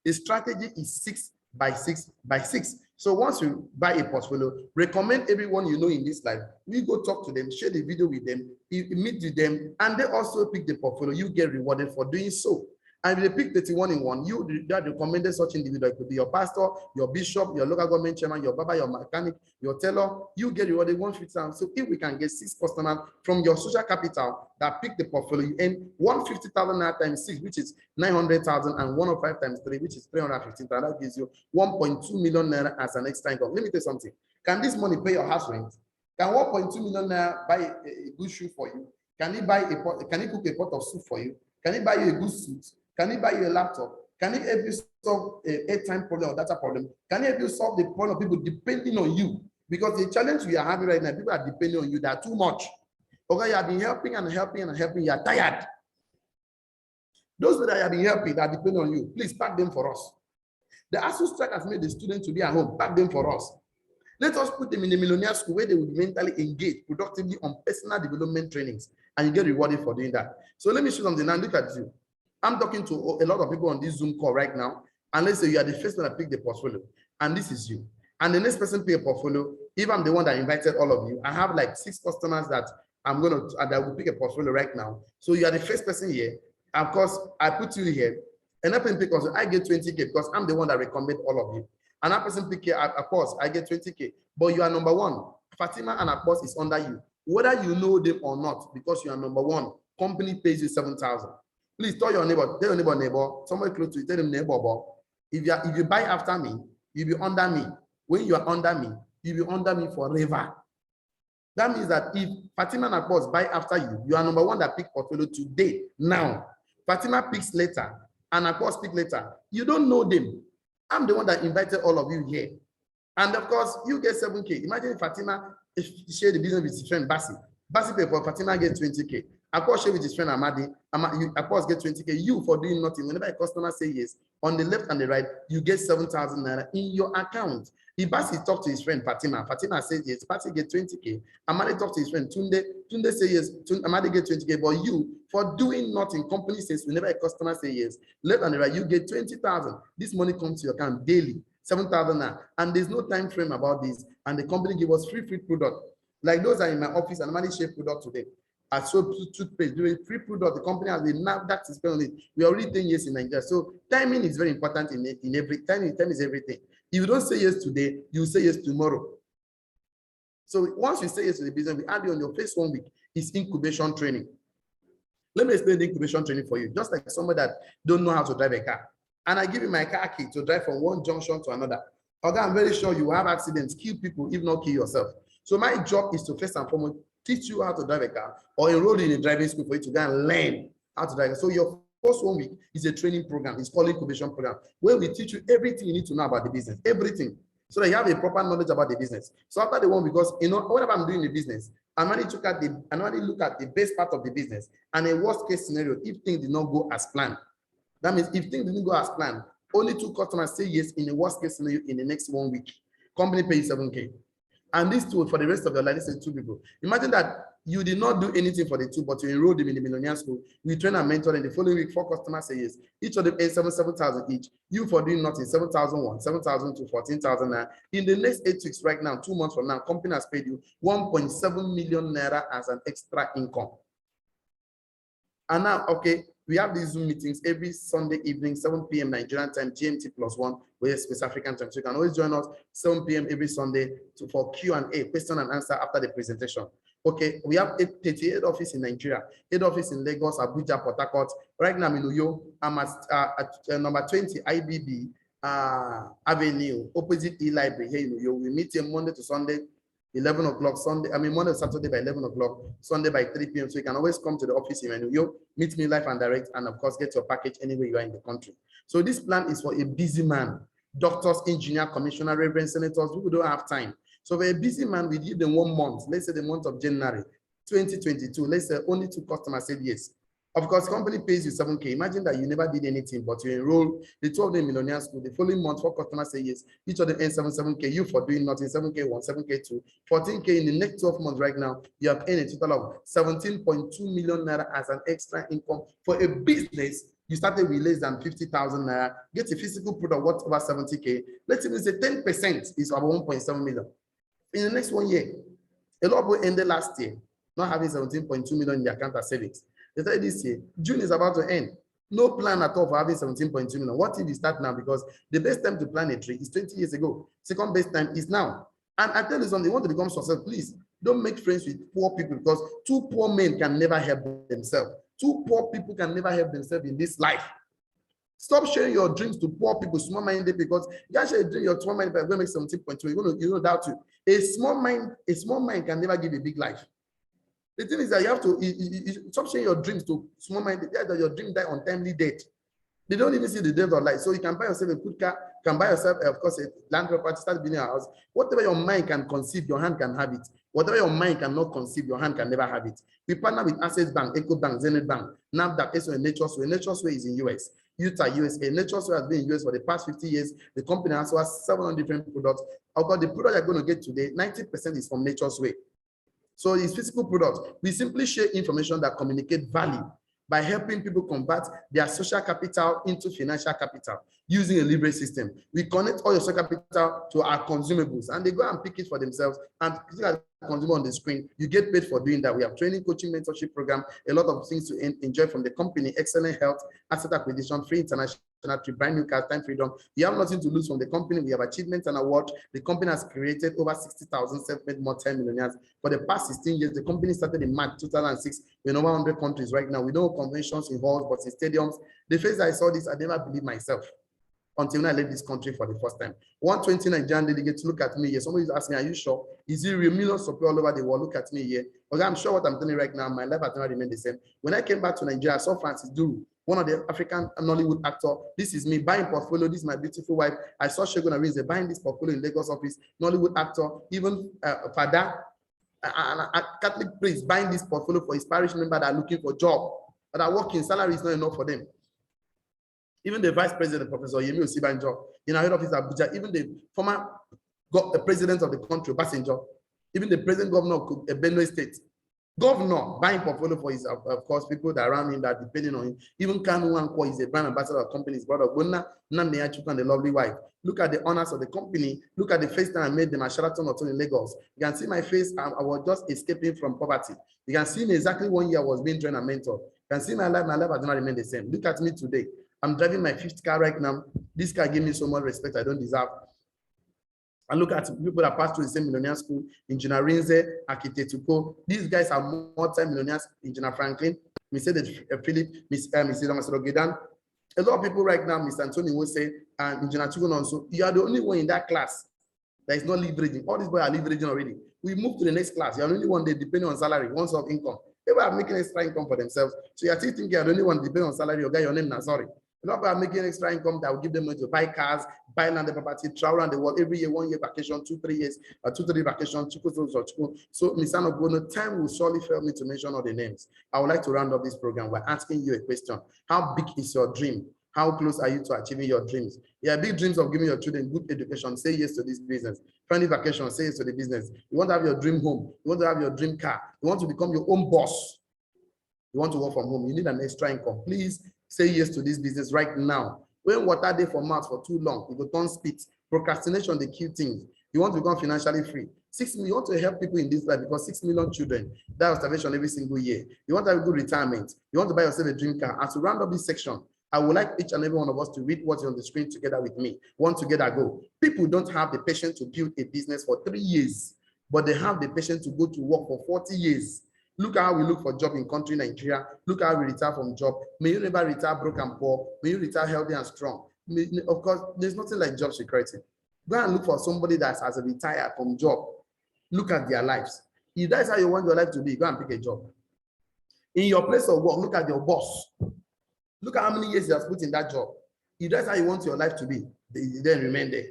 The strategy is 6 by 6 by 6. So once you buy a portfolio, recommend everyone you know in this life. We go talk to them, share the video with them, you meet with them, and they also pick the portfolio. You get rewarded for doing so. And if they pick 31 in 1, you that recommended such individual. It could be your pastor, your bishop, your local government chairman, your barber, your mechanic, your tailor. You get rewarded 150,000. So if we can get 6 customers from your social capital that pick the portfolio, you earn 150,000 times 6, which is 900,000, and 105 times 3, which is 315,000. That gives you 1.2 million naira as an extra income. Let me tell you something. Can this money pay your house rent? Can 1.2 million naira buy a good shoe for you? Can he buy a pot? Can he cook a pot of soup for you? Can he buy you a good suit? Can he buy you a laptop? Can he help you solve a airtime problem or data problem? Can he help you solve the problem of people depending on you? Because the challenge we are having right now, people are depending on you. They are too much. Okay, you have been helping and helping and helping. You are tired. Those that have been helping that are depending on you, please pack them for us. The ASU strike has made the students to be at home. Pack them for us. Let us put them in a millionaire school where they will be mentally engaged productively on personal development trainings, and you get rewarded for doing that. So let me show something now. Look at you. I'm talking to a lot of people on this Zoom call right now, and let's say you are the first one that picked the portfolio, and this is you. And the next person pick a portfolio. If I'm the one that invited all of you, I have like 6 customers that I'm gonna that will pick a portfolio right now. So you are the first person here. Of course, I put you here. Another person pick also, I get 20K because I'm the one that recommended all of you. Another person pick here, of course, I get 20K. But you are number 1. Fatima and of course is under you. Whether you know them or not, because you are number 1, company pays you 7,000. Please tell your neighbor, somebody close to you, tell them neighbor, if you buy after me, you'll be under me. When you are under me, you'll be under me forever. That means that if Fatima and Akbos buy after you, you are number 1 that pick portfolio today, now. Fatima picks later, and Akbos pick later. You don't know them. I'm the one that invited all of you here. And of course, you get 7K. Imagine if Fatima share the business with his friend Basi. Basi pay for Fatima gets 20K. Akbos share with his friend Amadi. Akbos get 20K. You for doing nothing. Whenever a customer say yes, on the left and the right, you get 7,000 naira in your account. If Basi talk to his friend Fatima, Fatima says yes, Basi get 20K. Amadi talk to his friend Tunde, Tunde say yes, Amadi get 20K. But you, for doing nothing, company says whenever a customer say yes, left and the right, you get 20,000. This money comes to your account daily, 7,000 naira. And there's no time frame about this. And the company give us free product. Like those are in my office, and Amadi share product today. I sold toothpaste doing free product. The company has been now that is on it. We are already 10 years in Nigeria. So timing is very important in every time. Time is everything. If you don't say yes today, you say yes tomorrow. So once you say yes to the business, we add you on your first 1 week is incubation training. Let me explain the incubation training for you. Just like somebody that don't know how to drive a car, and I give you my car key to drive from one junction to another. Okay, I'm very sure you have accidents, kill people, if not kill yourself. So my job is to first and foremost teach you how to drive a car or enroll in a driving school for you to go and learn how to drive. So your first 1 week is a training program. It's called incubation program, where we teach you everything you need to know about the business, everything, so that you have a proper knowledge about the business. So after the 1, because whenever I'm doing the business, I normally look at the best part of the business and a worst case scenario if things did not go as planned. That means if things didn't go as planned, only 2 customers say yes in the worst case scenario in the next 1 week. Company pays 7K. And these 2 for the rest of your life, this is 2 people. Imagine that you did not do anything for the 2, but you enrolled them in the millionaire school. We train and mentor, and the following week, 4 customers say yes. Each of them pays 7,000 each. You for doing nothing, 7,001, 7,002, 14,000 naira. In the next 8 weeks, right now, 2 months from now, company has paid you 1.7 million naira as an extra income. And now, okay, we have these Zoom meetings every Sunday evening, 7 p.m. Nigerian time, GMT +1, whereas West African time. So you can always join us 7 p.m. every Sunday for Q&A, question and answer after the presentation. Okay, we have 38 offices in Nigeria, 8 offices in Lagos, Abuja, Port Harcourt. Right now I'm in Uyo. I'm at number 20 IBB, Avenue, opposite E-Library here. You will meet here Monday to Sunday, 11 o'clock, Sunday, Monday to Saturday by 11 o'clock, Sunday by 3 p.m. So you can always come to the office in you meet me live and direct, and of course, get your package anywhere you are in the country. So this plan is for a busy man, doctors, engineer, commissioner, reverend, senators, people don't have time. So for a busy man, we give them 1 month, let's say the month of January 2022, let's say only 2 customers said yes. Of course, company pays you 7K. Imagine that you never did anything, but you enroll the 2 of them in millionaire school. The following month, 4 customers say yes. Each of them earns 7K. You for doing nothing, 7K 1, 7K 2, 14K in the next 12 months right now. You have earned a total of 17.2 million naira as an extra income for a business. You started with less than 50,000 naira. Get a physical product worth over 70K. Let's even say 10% is about 1.7 million. In the next 1 year, a lot of people ended last year not having 17.2 million in their account as savings. They said this year, June is about to end. No plan at all for having 17.2 million. What if you start now? Because the best time to plant a tree is 20 years ago. Second best time is now. And I tell you something, you want to become successful, please don't make friends with poor people, because 2 poor men can never help themselves. 2 poor people can never help themselves in this life. Stop sharing your dreams to poor people, small-minded, because you can share a dream, your small mind, but going to make 17.2, you know, doubt you. A small mind can never give a big life. The thing is that you have to stop sharing your dreams to small minded, that your dream die untimely death. They don't even see the death of life. So you can buy yourself a good car, can buy yourself, of course, a land property, start building a house. Whatever your mind can conceive, your hand can have it. Whatever your mind cannot conceive, your hand can never have it. We partner with Access Bank, Eco Bank, Zenith Bank, NAFDAC, ESO, and Nature's Way. Nature's Way is in US, Utah, USA. Nature's Way has been in US for the past 50 years. The company also has 700 different products. Of course, the product you're going to get today, 90% is from Nature's Way. So it's physical products. We simply share information that communicate value by helping people convert their social capital into financial capital using a Libre system. We connect all your social capital to our consumables, and they go and pick it for themselves and click at the consumer on the screen. You get paid for doing that. We have training, coaching, mentorship program, a lot of things to enjoy from the company, excellent health, asset acquisition, free international trip, brand new car, time freedom. You have nothing to lose from the company. We have achievements and awards. The company has created over 60,000 self-made multi-millionaires. For the past 16 years, the company started in March 2006. We're in over 100 countries right now. We don't have conventions in halls, but in stadiums. The face I saw this, I never believed myself until I left this country for the first time. 120 Nigerian delegates look at me here. Somebody is asking, are you sure? Is it real? Millions of people all over the world look at me here. Okay, I'm sure what I'm telling you right now, my life has never remained the same. When I came back to Nigeria, I saw Francis Duru, one of the African Nollywood actor. This is me buying portfolio. This is my beautiful wife. I saw Shegun Arinze buying this portfolio in Lagos office, Nollywood actor, even Father, a Catholic priest buying this portfolio for his parish member that are looking for job, that are working, salary is not enough for them. Even the vice president, Professor Yemi Osibanjo, in our head office Abuja, even the former president of the country, Basenjo, even the present governor of Benue State, governor buying portfolio for his, of course, people that are around him that are depending on him. Even Kanu Wankwo is a brand ambassador of company's brother, Gona, Namdeya Chukwu, and the lovely wife. Look at the honors of the company. Look at the face that I made them at Sheraton Hotel in Lagos. You can see my face. I was just escaping from poverty. You can see me exactly 1 year I was being trained and mentored. You can see my life has not remained the same. Look at me today. I'm driving my 5th car right now. This car gave me so much respect I don't deserve. And look at people that passed through the same millionaire school, Engineer Rinze, Architect Tuko. These guys are multi-millionaires, Engineer Franklin, Mr. Philip, Mr. Ambassador Gedan. A lot of people right now, Mr. Anthony will say, and Engineer Tuko also, you are the only one in that class that is not leveraging. All these boys are leveraging already. We move to the next class. You are the only one that depending on salary, one source of income. They are making extra income for themselves. So you are still thinking you are the only one depending on salary, you got your name now, sorry. A lot of people are making extra income that will give them money to buy cars, buy land property, travel around the world every year, 1 year vacation, 2-3 years, 2-3 vacation. So, Ms. Anogono, time will surely fail me to mention all the names. I would like to round up this program by asking you a question. How big is your dream? How close are you to achieving your dreams? You have big dreams of giving your children good education. Say yes to this business. Family vacation, say yes to the business. You want to have your dream home. You want to have your dream car. You want to become your own boss. You want to work from home. You need an extra income. Please say yes to this business right now. When water day for mouth for too long, you go turn spit. Procrastination, the key things. You want to become financially free. 6 million, you want to help people in this life because 6 million children die of starvation every single year. You want to have a good retirement. You want to buy yourself a dream car. And to round up this section, I would like each and every one of us to read what's on the screen together with me. One together go. People don't have the patience to build a business for 3 years, but they have the patience to go to work for 40 years. Look at how we look for job in country Nigeria. Look at how we retire from job. May you never retire broke and poor. May you retire healthy and strong. Of course, there's nothing like job security. Go and look for somebody that has retired from job. Look at their lives. If that's how you want your life to be, go and pick a job. In your place of work, look at your boss. Look at how many years he has put in that job. If that's how you want your life to be, then remain there.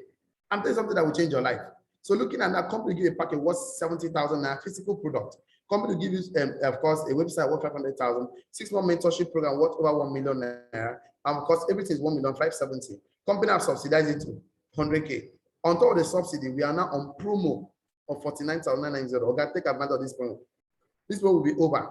I'm telling you something that will change your life. So looking at that, company give a package worth 70,000 naira physical product. Company will give you, of course, a website worth 500,000, 6-month mentorship program worth over 1 million naira. And of course, everything is 1,570,000. Company have subsidized it to 100K. On top of the subsidy, we are now on promo of 49,990. Okay, take advantage of this promo. This one will be over.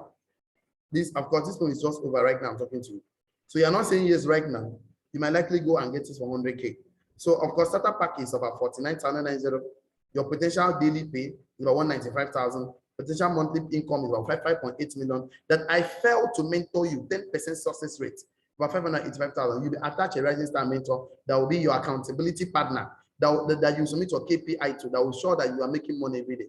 This, of course, this one is just over right now. I'm talking to you. So you're not saying yes right now. You might likely go and get this for 100K. So of course, starter pack is about 49,990. Your potential daily pay is about 195,000. Potential monthly income is about 5.8 million. That I failed to mentor you, 10% success rate, about 585,000. You'll be attached a rising star mentor that will be your accountability partner. That you submit your KPI to, that will show that you are making money every day.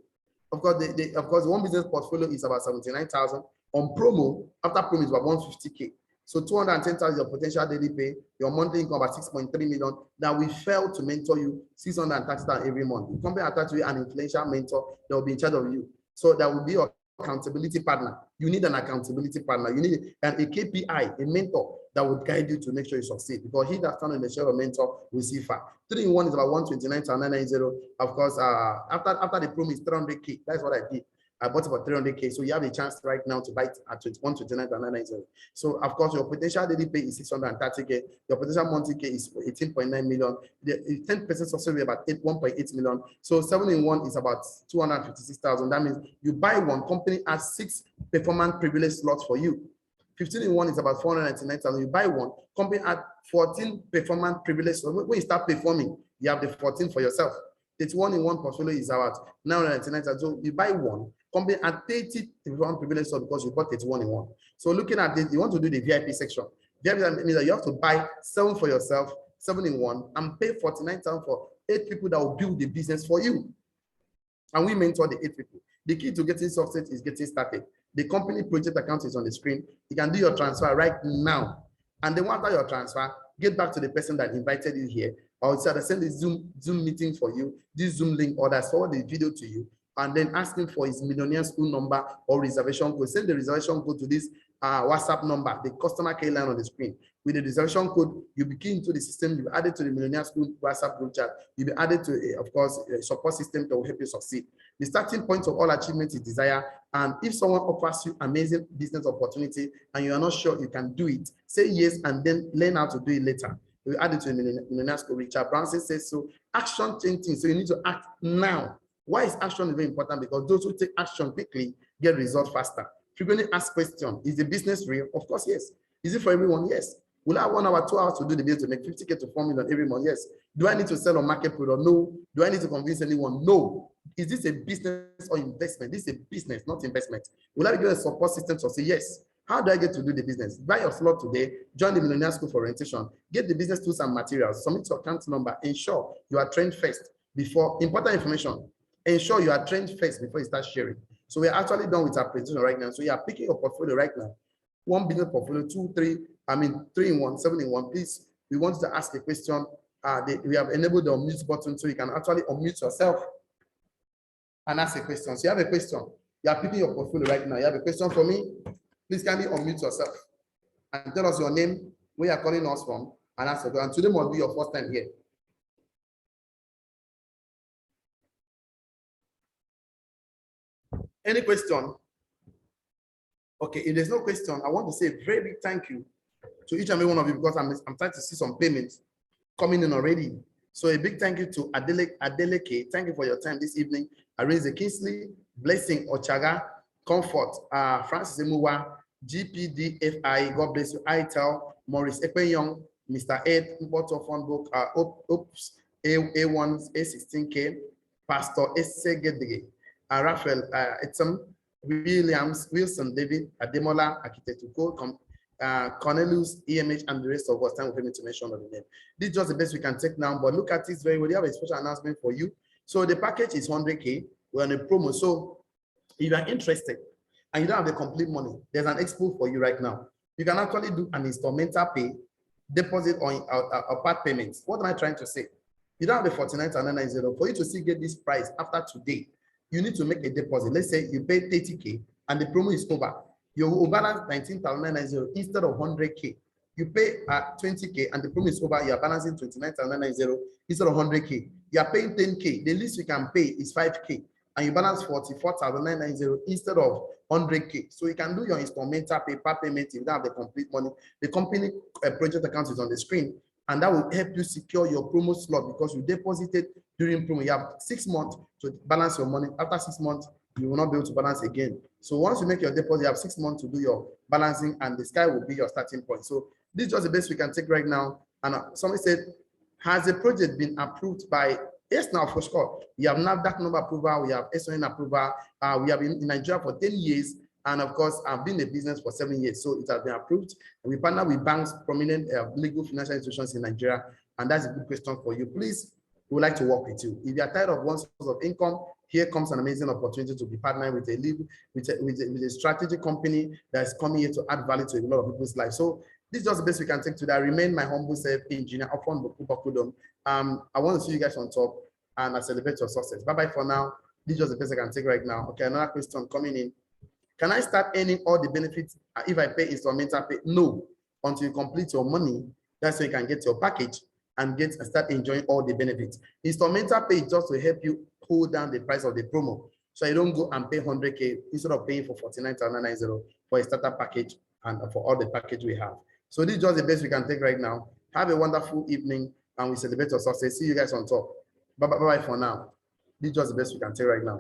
Of course, the one business portfolio is about 79,000. On promo, after promo is about 150K. So 210,000 your potential daily pay, your monthly income about 6.3 million. That we failed to mentor you 630,000 every month. The company attached to you an influential mentor that will be in charge of you. So that will be your accountability partner. You need an accountability partner. You need a KPI, a mentor that would guide you to make sure you succeed. Because he that stands in the shadow of mentor will see far. 3-in-1 is about 129,990. Of course, after the promo is 300K. That's what I did. I bought it for 300K. So you have a chance right now to buy it at 129,990. So of course, your potential daily pay is 630K. Your potential monthly K is 18.9 million. The 10% success rate about 1.8 million. So 7-in-1 is about 256,000. That means you buy one, company has 6 performance privilege slots for you. 15-in-1 is about 499,000. You buy one, company had 14 performance privilege slots. When you start performing, you have the 14 for yourself. 31-in-1 portfolio is about 999,000. So you buy one, company at 30 performance privilege slots because you bought 31-in-1. So looking at this, you want to do the VIP section. VIP means that you have to buy 7 for yourself, 7-in-1, and pay 49,000 for 8 people that will build the business for you. And we mentor the 8 people. The key to getting success is getting started. The company project account is on the screen. You can do your transfer right now. And then after your transfer, get back to the person that invited you here. Or send the Zoom meeting for you, this Zoom link, or that forward the video to you, and then ask him for his millionaire school number or reservation code. Send the reservation code to this WhatsApp number, the customer care line on the screen. With the reservation code, you'll be key into the system, you'll be added to the millionaire school WhatsApp group chat, you'll be added to, of course, a support system that will help you succeed. The starting point of all achievements is desire. And if someone offers you amazing business opportunity and you are not sure you can do it, say yes and then learn how to do it later. We add it to the millionaire school. Richard Branson says so. Action changing. So you need to act now. Why is action very important? Because those who take action quickly get results faster. Frequently ask question: is the business real? Of course, yes. Is it for everyone? Yes. Will I have 1 hour, 2 hours to do the business to make 50K to 4 million every month? Yes. Do I need to sell on market product? No. Do I need to convince anyone? No. Is this a business or investment? This is a business, not investment. Will I be given a support system to say yes? How do I get to do the business? Buy your slot today, join the Millionaire School for orientation, get the business tools and materials, submit your account number, ensure you are trained first before, important information, ensure you are trained first before you start sharing. So we are actually done with our presentation right now. So you are picking your portfolio right now. 1 business portfolio, 2, 3, 3-in-1, 7-in-1. Please, we want to ask a question. We have enabled the unmute button so you can actually unmute yourself and ask a question. So you have a question. You are picking your portfolio right now. You have a question for me? Please kindly unmute yourself and tell us your name, where you are calling us from, and ask a question. And today must be your first time here. Any question? Okay, if there's no question, I want to say a very big thank you to each and every one of you because I'm trying to see some payments coming in already. So a big thank you to Adeleke. Thank you for your time this evening. Arinze Kingsley, Blessing Ochaga, Comfort, Francis Emuwa, GPDFI, God bless you, ITEL, Maurice Epenyong, Mr. Ed, Mboto Phonebook, Oops, A1, A16K, Pastor Essegedege, Raphael Etzem, Williams, Wilson, David, Ademola, Architect Cornelius, EMH, and the rest of us. Time for me to mention of the name. This is just the best we can take now, but look at this very well. We have a special announcement for you. So the package is 100K. We're on a promo. So if you are interested and you don't have the complete money, there's an expo for you right now. You can actually do an instrumental pay deposit or part payments. What am I trying to say? You don't have the 49,990. For you to still get this price after today, you need to make a deposit. Let's say you pay 30K and the promo is over. You will balance 19,990 instead of 100K. You pay 20K and the promo is over, you are balancing 29,990 instead of 100K. You are paying 10K. The least you can pay is 5K. And you balance 44,990 instead of 100K. So you can do your instrumental paper payment if you don't have the complete money. The company project account is on the screen, and that will help you secure your promo slot because you deposited during promo. You have 6 months to balance your money. After 6 months, you will not be able to balance again. So once you make your deposit, you have 6 months to do your balancing, and the sky will be your starting point. So this is just the best we can take right now. And somebody said, has the project been approved by? Yes, now for sure. We have NAFDAC number approval, we have SON approval, we have been in Nigeria for 10 years, and of course, I've been in the business for 7 years, so it has been approved. And we partner with banks, prominent legal financial institutions in Nigeria, and that's a good question for you. Please, we would like to work with you. If you are tired of one source of income, here comes an amazing opportunity to be partnering with a strategic company that is coming here to add value to a lot of people's lives. So this is just the best we can take today. I remain my humble self, Engineer OKONDO. I want to see you guys on top, and I celebrate your success. Bye-bye for now. This is just the best I can take right now. Okay, another question coming in. Can I start earning all the benefits if I pay instrumental pay? No, until you complete your money. That's so you can get your package and start enjoying all the benefits. Instrumental pay is just to help you hold down the price of the promo. So you don't go and pay 100K instead of paying for 49,990 for a starter package and for all the package we have. So this is just the best we can take right now. Have a wonderful evening, and we celebrate your success. See you guys on top. Bye-bye for now. This is just the best we can take right now.